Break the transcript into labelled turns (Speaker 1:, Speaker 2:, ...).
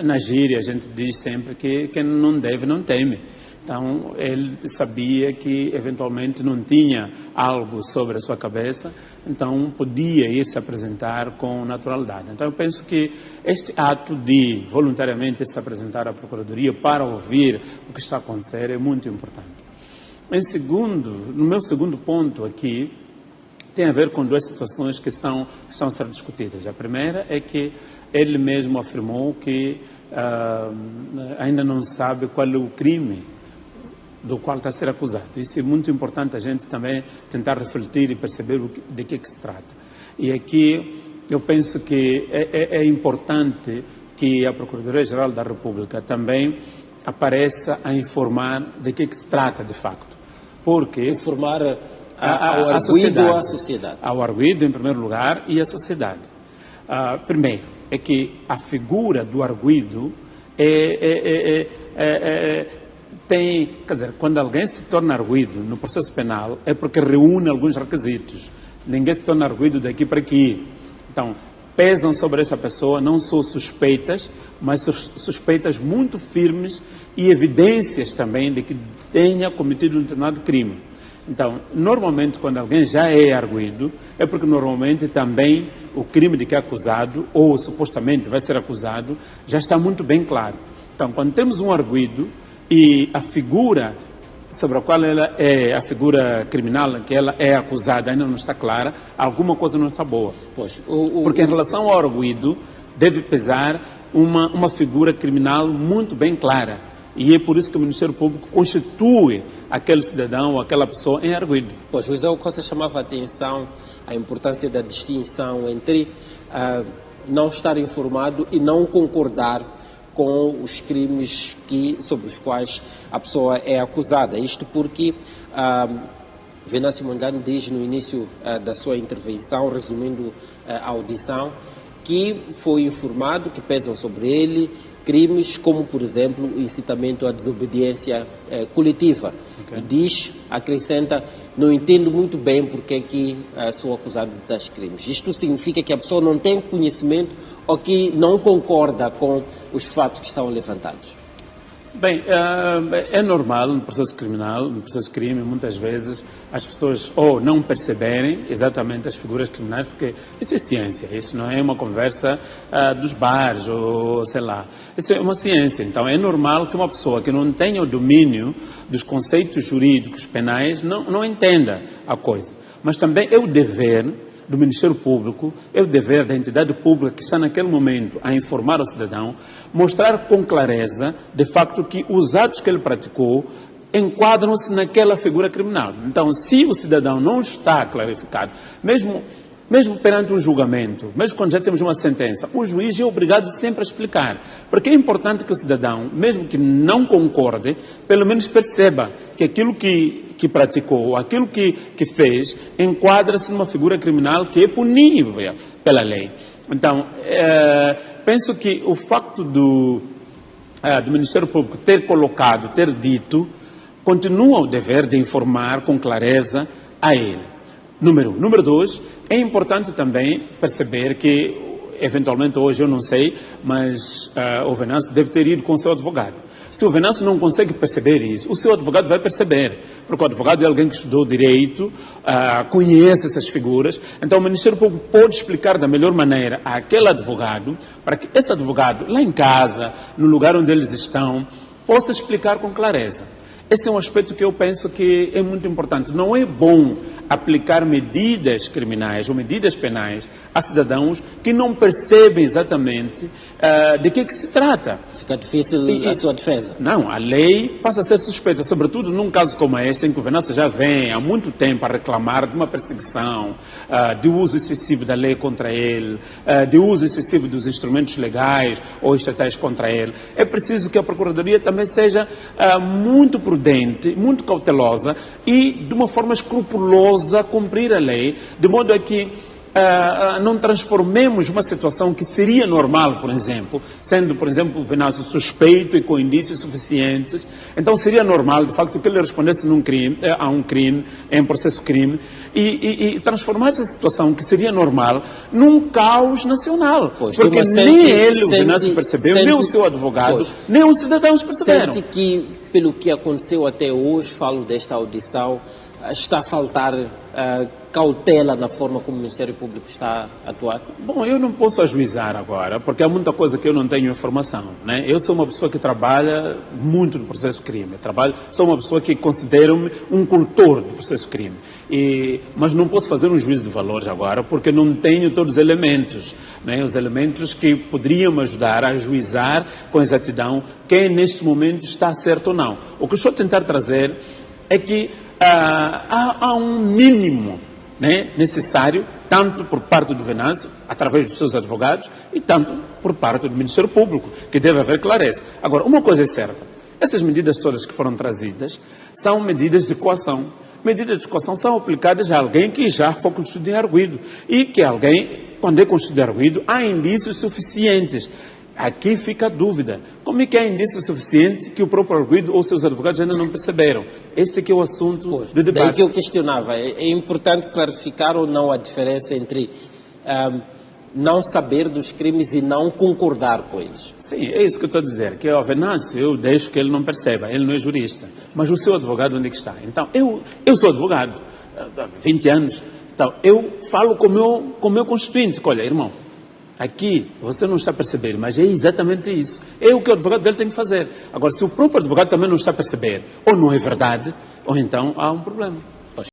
Speaker 1: Na gíria, a gente diz sempre que quem não deve não teme. Então, ele sabia que eventualmente não tinha algo sobre a sua cabeça, então podia ir se apresentar com naturalidade. Então, eu penso que este ato de voluntariamente se apresentar à Procuradoria para ouvir o que está a acontecer é muito importante. No meu segundo ponto aqui, tem a ver com duas situações que estão a ser discutidas. A primeira é que ele mesmo afirmou que ainda não sabe qual é o crime do qual está a ser acusado. Isso é muito importante a gente também tentar refletir e perceber de que se trata. E aqui eu penso que é importante que a Procuradoria-Geral da República também apareça a informar de que se trata de facto. Porque
Speaker 2: informar ao arguido ou à sociedade? Ao
Speaker 1: arguido, em primeiro lugar, e à sociedade. Primeiro, é que a figura do arguido tem, quer dizer, quando alguém se torna arguido no processo penal é porque reúne alguns requisitos. Ninguém se torna arguido daqui para aqui. Então, pesam sobre essa pessoa não só suspeitas, mas suspeitas muito firmes e evidências também de que tenha cometido um determinado crime. Então, normalmente, quando alguém já é arguido, é porque normalmente também o crime de que é acusado, ou supostamente vai ser acusado, já está muito bem claro. Então, quando temos um arguido e a figura sobre a qual ela é, a figura criminal que ela é acusada ainda não está clara, alguma coisa não está boa.
Speaker 2: Pois,
Speaker 1: porque em relação ao arguido, deve pesar uma figura criminal muito bem clara. E é por isso que o Ministério Público constitui aquele cidadão ou aquela pessoa em arguido.
Speaker 2: Pois, José Costa chamava a atenção a importância da distinção entre não estar informado e não concordar com os crimes sobre os quais a pessoa é acusada. Isto porque Venâncio Mondlane diz no início da sua intervenção, resumindo a audição, que foi informado que pesam sobre ele crimes como, por exemplo, o incitamento à desobediência coletiva. Okay. E acrescenta, não entendo muito bem porque é que sou acusado de tais crimes. Isto significa que a pessoa não tem conhecimento ou que não concorda com os fatos que estão levantados?
Speaker 1: Bem, é normal no processo criminal, no processo de crime, muitas vezes as pessoas ou não perceberem exatamente as figuras criminais, porque isso é ciência, isso não é uma conversa dos bares ou sei lá, isso é uma ciência. Então é normal que uma pessoa que não tenha o domínio dos conceitos jurídicos penais não entenda a coisa. Mas também é o dever do Ministério Público, é o dever da entidade pública que está naquele momento a informar o cidadão, mostrar com clareza, de facto, que os atos que ele praticou enquadram-se naquela figura criminal. Então, se o cidadão não está clarificado, mesmo perante um julgamento, mesmo quando já temos uma sentença, o juiz é obrigado sempre a explicar. Porque é importante que o cidadão, mesmo que não concorde, pelo menos perceba que aquilo que praticou, aquilo que fez, enquadra-se numa figura criminal que é punível pela lei. Então, penso que o facto do Ministério Público ter dito, continua o dever de informar com clareza a ele. Número 1. Número 2, é importante também perceber que, eventualmente hoje eu não sei, mas o Venâncio deve ter ido com o seu advogado. Se o Venâncio não consegue perceber isso, o seu advogado vai perceber, porque o advogado é alguém que estudou direito, conhece essas figuras, então o Ministério Público pode explicar da melhor maneira àquele advogado, para que esse advogado, lá em casa, no lugar onde eles estão, possa explicar com clareza. Esse é um aspecto que eu penso que é muito importante. Não é bom aplicar medidas criminais ou medidas penais a cidadãos que não percebem exatamente de que se trata.
Speaker 2: Fica difícil a sua defesa.
Speaker 1: Não, a lei passa a ser suspeita, sobretudo num caso como este, em que o Venâncio já vem há muito tempo a reclamar de uma perseguição, de uso excessivo da lei contra ele, de uso excessivo dos instrumentos legais ou estatais contra ele. É preciso que a Procuradoria também seja muito prudente, muito cautelosa e de uma forma escrupulosa cumprir a lei, de modo a que não transformemos uma situação que seria normal, por exemplo, sendo, por exemplo, o Venâncio suspeito e com indícios suficientes, então seria normal, de facto, que ele respondesse a um crime, em processo crime, e transformar essa situação que seria normal num caos nacional.
Speaker 2: Pois,
Speaker 1: porque nem ele, o Venâncio, percebeu, nem o seu advogado, nem os cidadãos perceberam.
Speaker 2: Sente que, pelo que aconteceu até hoje, falo desta audição, está a faltar cautela na forma como o Ministério Público está a atuar?
Speaker 1: Bom, eu não posso ajuizar agora, porque há muita coisa que eu não tenho informação, né? Eu sou uma pessoa que trabalha muito no processo crime. Sou uma pessoa que considero-me um cultor do processo crime. Mas não posso fazer um juízo de valores agora, porque não tenho todos os elementos, né? Os elementos que poderiam me ajudar a ajuizar com exatidão quem neste momento está certo ou não. O que eu estou a tentar trazer é que há um mínimo, né, necessário, tanto por parte do Venâncio, através dos seus advogados, e tanto por parte do Ministério Público, que deve haver clareza. Agora, uma coisa é certa, essas medidas todas que foram trazidas são medidas de coação. Medidas de coação são aplicadas a alguém que já foi constituído em arguido, e que alguém, quando é constituído em arguido, há indícios suficientes. Aqui fica a dúvida. Como é que há indício suficiente que o próprio arguido ou seus advogados ainda não perceberam? Este aqui é o assunto de debate.
Speaker 2: Daí que eu questionava. É importante clarificar ou não a diferença entre não saber dos crimes e não concordar com eles.
Speaker 1: Sim, é isso que eu estou a dizer. Que o Venâncio, eu deixo que ele não perceba. Ele não é jurista. Mas o seu advogado onde é que está? Então, eu sou advogado há 20 anos. Então, eu falo com o meu constituinte. Olha, irmão, aqui você não está a perceber, mas é exatamente isso. É o que o advogado dele tem que fazer. Agora, se o próprio advogado também não está a perceber, ou não é verdade, ou então há um problema.